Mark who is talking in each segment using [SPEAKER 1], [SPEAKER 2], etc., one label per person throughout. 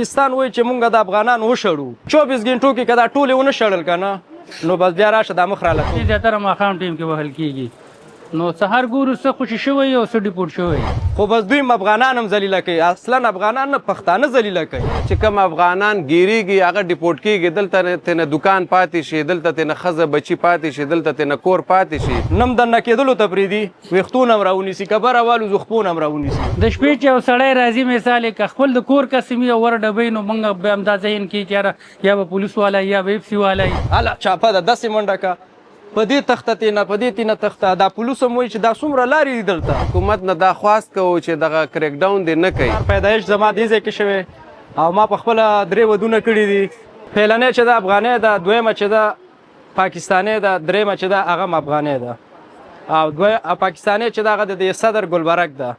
[SPEAKER 1] پاکستان وایي چې مونږ د افغانان وشړو 24 غنټو کې کدا ټول ونه شړل کنه نو بس بیا راشه د مخ رااله
[SPEAKER 2] زیاتره ماښام ټیم کې وهل کیږي نو سحر ګورو څه خوشي شوی او څه ډیپورټ شوی
[SPEAKER 1] خو بس دوی افغانان هم ذلیله کوي اصلا افغانان نه پښتانه ذلیله کوي
[SPEAKER 3] چې کوم افغانان ګیریږي هغه ډیپورټ کیږي دلته تنه دکان پاتې شي دلته تنه خزه بچی پاتې شي دلته تنه کور پاتې شي
[SPEAKER 1] نم د نکیدلو ته پریدي وختونه هم راونیسي کبره والو زخپون هم راونیسي
[SPEAKER 2] د شپې چې یو سړی راځي مثال که خپل د کور قسمي او ور ډبې نو موږ به همدا ذهن کې چېره یا به پولیس والا یا به اف سی والا
[SPEAKER 1] اله چاپه د 10 منډه کا په دې تخته تینه په دې تینه تخته دا پولیس هم وایي چې دا څومره لارې دي دلته
[SPEAKER 3] حکومت نه دا خواست کوو چې دغه کریک ډاون دې نه کوي
[SPEAKER 1] پیدایش زما دې ځای کې شوی او ما په خپله 3 ودونه کړي دي پهلنۍ چې ده افغانۍ ده دویمه چې ده پاکستانۍ ده درېیمه چې ده هغه هم افغانۍ ده او پاکستانۍ چې ده هغه د صدر ګلبرګ ده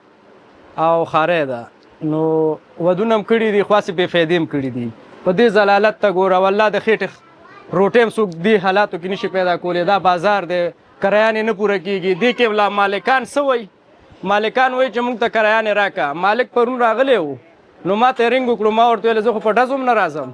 [SPEAKER 1] او خارۍ ده نو ودونه هم کړي دي خاصې بې فایدې هم کړي دي په دې ضلالت ته ګوره والله د خېټې روټیم څوک دې حالاتو کې نشي پیدا کولی دا بازار دی کرایانې نه پوره کېږي دې کې ولا مالکان څه وایي مالکان وایي چې موږ ته کرایانې راکړه مالک پرون راغلی و نو ما ته رینګ وکړو ما ورته ویل زه خو په ډزو هم نه راځم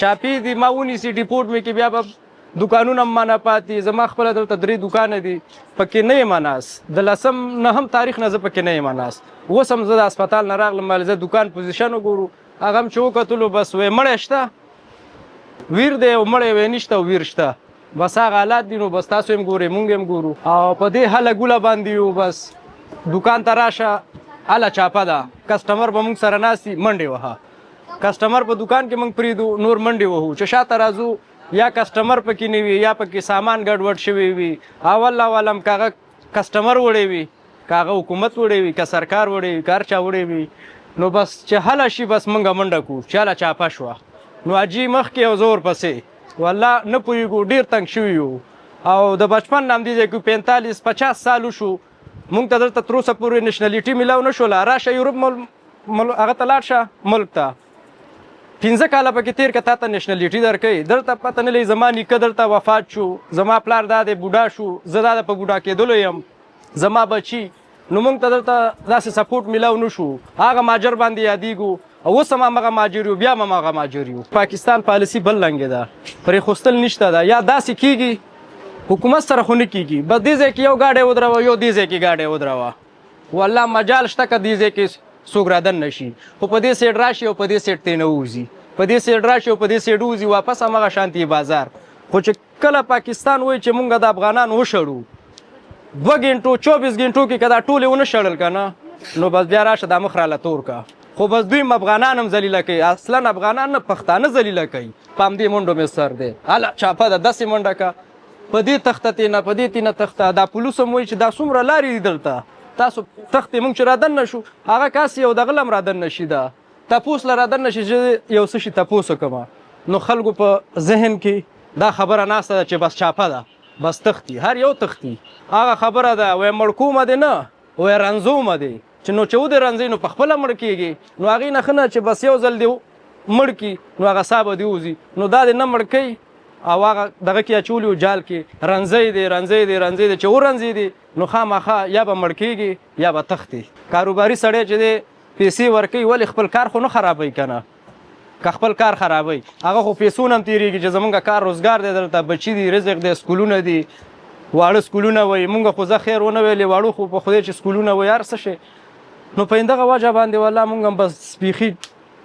[SPEAKER 1] چاپي دي ما ونیسي ډیپورټ مې کې بیا به دکانونه هم مانه پاتې زما خپله دلته 3 دکانه دي پکې نه یم ناست د 9 تاریخ نه زه پکې نه یم ناست اوس هم زه د هسپتال نه راغلم زه دکان پوزیشن وګورو هغه هم چې وکتلو بس وی مړی شته ویر دی او مړی وی نشته ویر شته بس هغه حالات دي نو بس تاسو هم ګورئ مونږ هم ګورو او په دې هله ګوله باندې یو بس دکان ته راشه هله چاپه ده کسټمر به مونږ سره ناستي منډې وهه کسټمر په دکان کې مونږ پرېږدو نور منډې وهو چې شاته راځو یا کسټمر پکې نه وي یا پکې سامان ګډوډ شوی وي اول هم کاغه کسټمر وړی وي کاغه حکومت وړی وي که سرکار وړی وي که هر چا وړی وي نو بس چې هله شي بس مونږ منډه کوو چې هله چاپه شوه نو اجي مخکې او زور پسې والله نه پوهېږو ډېر تنګ شوي یو او د بچپن نه همدې ځای کې 45-50 سال وشو مونږ ته دلته تر اوسه پورې نېشنلټي میلاو نه شوله راشه یورپ هغه ته لاړ شه ملک ته 15 کاله پکې تېر که تا ته نېشنلټي درکوي دلته پته نه لګي زما نیکه دلته وفات شو زما پلار دا دی بوډا شو زه دا په بوډا کېدلو یم زما بچي نو مونږ ته دلته داسې سپورټ میلاو نه شو هغه ماجر باندې یادېږو اوس هم همغه ماجر یو بیا هم همغه ماجر یو پاکستان پالیسي بل رنګې ده پرې خوستل نشته ده یا داسې کېږي حکومت سره خو نه کېږي بس دې ځای کې یو ګاډی ودروه یو دې ځای کې ګاډی ودروه والله مجال شته که دې ځای کې څوک رادن نه شي خو په دې سایډ راشي او په دې سایډ ته نه ووځي په دې سایډ راشي او په دې سایډ ووځي واپس همغه شانتي بازار خو چې کله پاکستان وایي چې مونږ د افغانان وشړو 2 غنټو 24 غنټو کې کدا ټول ونه شړل کنه نو بس بیا راشه د مخ رااله تور کا خو بس دوی افغانان هم ذلیله کوي اصلا افغانان نه پښتانه ذلیله کوي په همدې منډو مې سر دی هله چاپه د 10 منډه کا په دې تخته تینه په دې تینه تخته دا پولیس هم وایي چې دا څومره لارې دي دلته تاسو تختې مونږ چې رادن نه شو هغه کاس یو دغه هم رادن نه شي ده تپوس له رادن نه شي چې یو څه شي تپوس وکړم نو خلکو په ذهن کې دا خبره ناسته ده چې بس چاپه ده بس تختی هر یو تختی هغه خبره ده وای مړکومه دی نه وای رنځومه دی چې نو چې ودې رنځي نو په خپله مړ کېږي نو هغې نه ښه نه چې بس یو ځل دې مړ کړي نو هغه سا به دې وځي نو دا دې نه مړ کوي او هغه دغه کې اچولي و جال کې رنځی دی چې ورنځي دی نو خامخا یا به مړ کېږي یا به تختی کاروباري سړی چې دی پیسې ورکوي ولې خپل کار خو نه خرابوي که نه که خپل کار خرابوي هغه خو پیسونه هم تېرېږي چې زمونږ کار روزګار دی دلته بچي دي رزق دی سکولونه دي واړه سکولونه وایي مونږ خو زه خیر ونه ویلې واړو خو په خدای چې سکولونه وایي هر څه شي نو په همدغه وجه باندې والله مونږ هم بس بیخي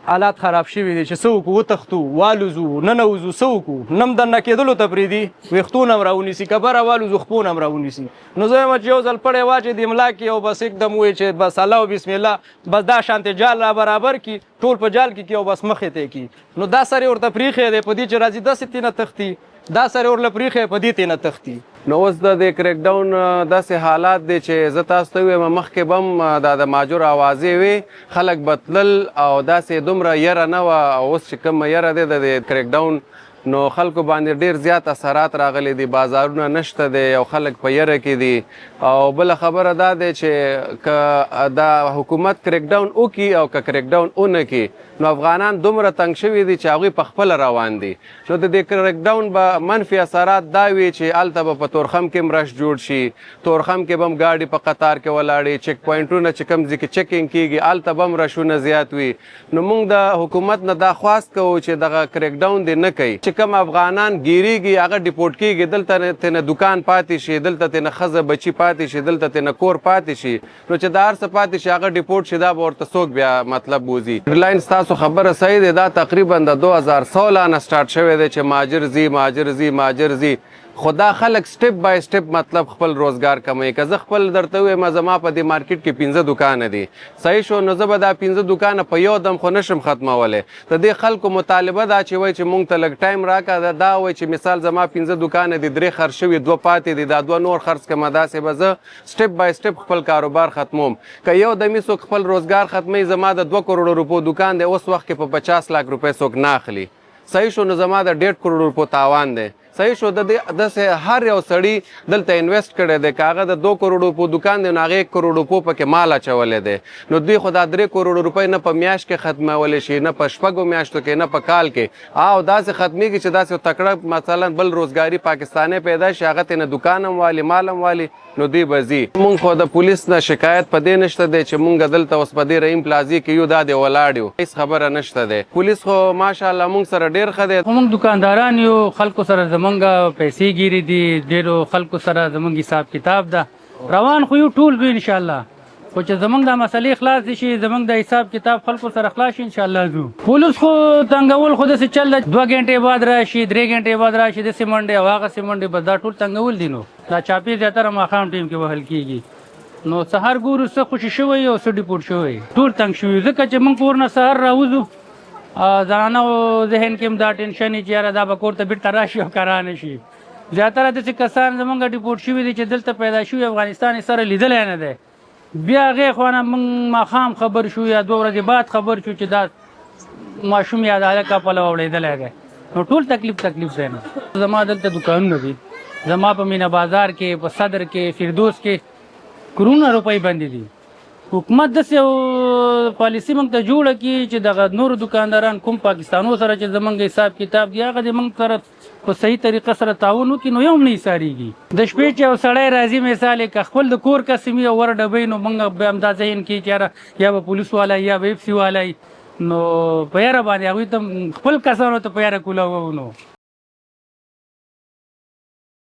[SPEAKER 1] حالات خراب شوي دي چې څه وکړو وتښتو والوځو ننوځو څه وکړو نم دننه کېدلو ته پرېږدي ویښتونه هم راونیسي کبره والوځو خپونه هم راونیسي نو زه یم چې یو ځل پړی واچې د املا کې او بس एकदम وایي چې بس الله او بسم الله بس دا شانتې جال را برابر کړي ټول په جال کې او بس مخې ته کړي نو دا سر یې ورته پرېښی دی په دې چې راځي داسې تېنه تښتي دا سر یې ورله پرېښی په دې تېنه تښتي
[SPEAKER 3] نو اوس د کریک ډاون داسې حالات دی چې زه تاسو ته ویم مخکې به هم دا د ماجور اوازې وي خلک به تلل او داسې دومره یره نه وه او اوس چې کومه یره دی د کریک ډاون نو خلکو باندې ډیر زیات اثرات راغلي دي، بازارونه نشته دی او خلک په یره کې دي. او بله خبره دا دی چې که دا حکومت کریک ډاون وکړي او که کریک ډاون ونه کړي نو افغانان دومره تنګ شوي دي چې هغوی په خپله روان دي. نو د دې کریک ډاون به منفي اثرات دا وي چې هلته به په تورخم کې هم رش جوړ شي، تورخم کې به هم ګاډي په قطار کې ولاړې، چک پوینټونه چې کوم ځای کې چکینګ کېږي هلته به هم رشونه زیات وي. نو موږ د حکومت نه دا خواست کوو چې دغه کریک ډاون دې نه کوي، چې کوم افغانان ګیریږي هغه ډیپورټ کېږي، دلته ترنه دکان پاتې شي، دلته ترنه ښځه بچي پاتې شي، دلته ترنه کور پاتې شي. نو چې دا هر څه پاتې شي هغه ډیپورټ شي، دا به ورته څوک بیا مطلب بوزي. ریلاینس تاسو خبره صحیح دی، دا تقریبا د 2016 نه سټارټ شوی دی چې مهاجر ځي مهاجر ځي مهاجر ځي. خو دا خلک سټپ بای سټپ مطلب خپل روزګار کموي. که زه خپل درته ووایم زما په دې مارکیټ کې 15 دکانه دي، صحیح شو، نو زه به دا 15 دکانه په یو دم خو نشم ختمولی. د دې خلکو مطالبه دا چې وایي چې مونږ ته لږ ټایم راکړه، دا وایي چې مثال زما 15 دکانه دي، 3 خرڅ شوي 2 پاتې دي، دا 2 نور خرڅ کړمه، داسې به زه سټپ بای سټپ خپل کاروبار ختموم. که یو دمي څوک خپل روزګار ختموي، زما د 2 کروڑ روپو دکان دی اوس وخت کې په 50 لاک روپۍ څوک نه اخلي، صحیح شو، نو زما د 1.5 کروڑ روپو تاوان دی. صحیح شو، د داسې هر یو سړي دلته انویسټ کړی دی، که هغه د 2 کروڑ روپو دکان دی نو هغه 1 کروڑ روپو پکې مال اچولی دی. نو دوی خو دا 3 کروڑ روپۍ نه په میاشت کې ختمولی شي، نه په 6 میاشتو کې، نه په کال کې، او داسې ختمیږي چې داسې تکړه مثلا بل روزګاري پاکستانی پیدا شي، هغه ترنه دکان هم والي مال هم والي، نو دوی به ځي. مونږ خو د پولیس نه شکایت په دې نشته دی چې مونږ دلته اوس په دې رحیم پلازي کې یو، دا دی ولاړ یو، هېڅ خبره نشته دی. پولیس خو ماشاءالله مونږ سره ډېر ښه دی.
[SPEAKER 2] موږ دکانداران یو، خلکو سره زمونږ پیسې ګیري دي، ډېرو خلکو سره زمونږ حساب کتاب ده، روان خو یو ټول وي انشاءالله. خو چې زمونږ دا مسلې خلاص شي، زمونږ د حساب کتاب خلکو سره خلاص شي انشاءالله ځو. پولیس خو تنګول خو داسې چل ده، 2 غنټې بعد راشي، 3 غنټې بعد راشي، داسې منډې او هغسې منډې، بس دا ټول تنګول دي. نو دا چاپې زیاتره ماښام ټیم کې وهل کېږي. نو سهار ګورو څه خوشي شوی او څه ډیپورټ شوی، ټول تنګ شوي، ځکه چې موږ کور نه سهار راوځو، زنانو ذهن کې هم دا ټینشن وي چې یاره دا به کور ته بېرته راشي او که رانه شي. زیاتره داسې کسان زمونږ ډیپورټ شوي دي چې دلته پیدا شوي، افغانستان یې سره لیدلی نه دی. بیا هغې خوا نه موږ ماښام خبر شو یا 2 ورځې بعد خبر شو چې دا ماشوم یا د هلک پلو اړېدلی دی. نو ټول تکلیف دی. نه زما دلته دکانونه دي، زما په مینه بازار کې، په صدر کې، فردوس کې کروڑونه روپۍ بندې دي. حکومت داسې یو پالیسي موږ ته جوړه کړي چې دغه نورو دکانداران کوم پاکستانو سره چې زموږ حساب کتاب دی هغه د موږ سره په صحیح طریقه سره تعاون وکړي، نو یو هم نه ایسارېږي. د شپې چې یو سړی راځي مثال یې که خپل د کور کس وي او ور ډبوي، نو موږ به همدا ذهن کې چې یاره یا به پولیس والا یا به اف سي والا، نو په یاره باندې هغوی ته خپل کسانو ته په یاره کولاوو. نو